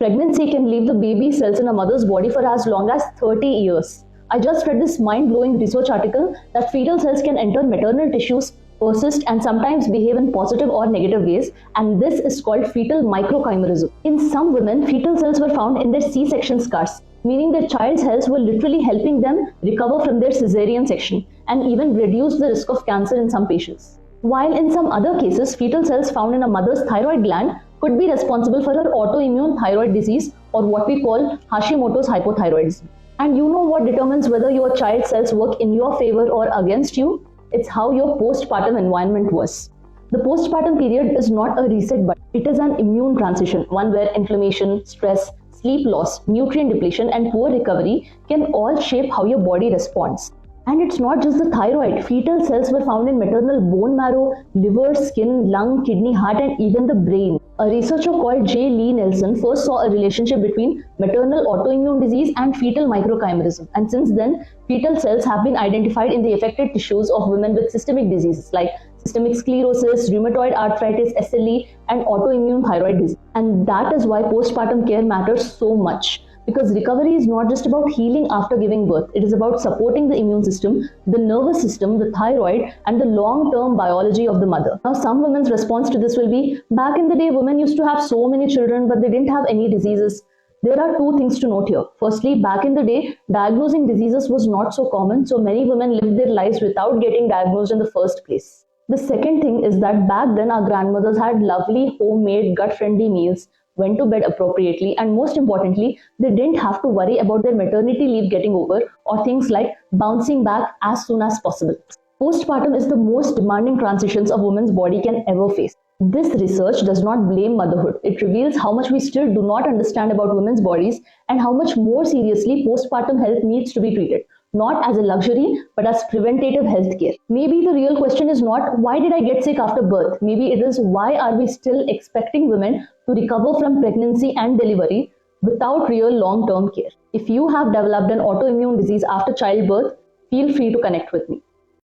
Pregnancy can leave the baby cells in a mother's body for as long as 30 years. I just read this mind-blowing research article that fetal cells can enter maternal tissues, persist, and sometimes behave in positive or negative ways, and this is called fetal microchimerism. In some women, fetal cells were found in their C-section scars, meaning their child's cells were literally helping them recover from their cesarean section and even reduce the risk of cancer in some patients. While in some other cases, fetal cells found in a mother's thyroid gland could be responsible for her autoimmune thyroid disease, or what we call Hashimoto's hypothyroidism. And you know what determines whether your child's cells work in your favor or against you? It's how your postpartum environment was. The postpartum period is not a reset button. It is an immune transition, one where inflammation, stress, sleep loss, nutrient depletion, and poor recovery can all shape how your body responds. And it's not just the thyroid. Fetal cells were found in maternal bone marrow, liver, skin, lung, kidney, heart, and even the brain. A researcher called J. Lee Nelson first saw a relationship between maternal autoimmune disease and fetal microchimerism. And since then, fetal cells have been identified in the affected tissues of women with systemic diseases like systemic sclerosis, rheumatoid arthritis, SLE, and autoimmune thyroid disease. And that is why postpartum care matters so much. Because recovery is not just about healing after giving birth. It is about supporting the immune system, the nervous system, the thyroid, and the long-term biology of the mother. Now, some women's response to this will be, back in the day, women used to have so many children, but they didn't have any diseases. There are two things to note here. Firstly, back in the day, diagnosing diseases was not so common, so many women lived their lives without getting diagnosed in the first place. The second thing is that back then, our grandmothers had lovely, homemade, gut-friendly meals, went to bed appropriately, and most importantly, they didn't have to worry about their maternity leave getting over or things like bouncing back as soon as possible. Postpartum is the most demanding transitions a woman's body can ever face. This research does not blame motherhood. It reveals how much we still do not understand about women's bodies and how much more seriously postpartum health needs to be treated. Not as a luxury, but as preventative health care. Maybe the real question is not, why did I get sick after birth? Maybe it is, why are we still expecting women to recover from pregnancy and delivery without real long-term care? If you have developed an autoimmune disease after childbirth, feel free to connect with me.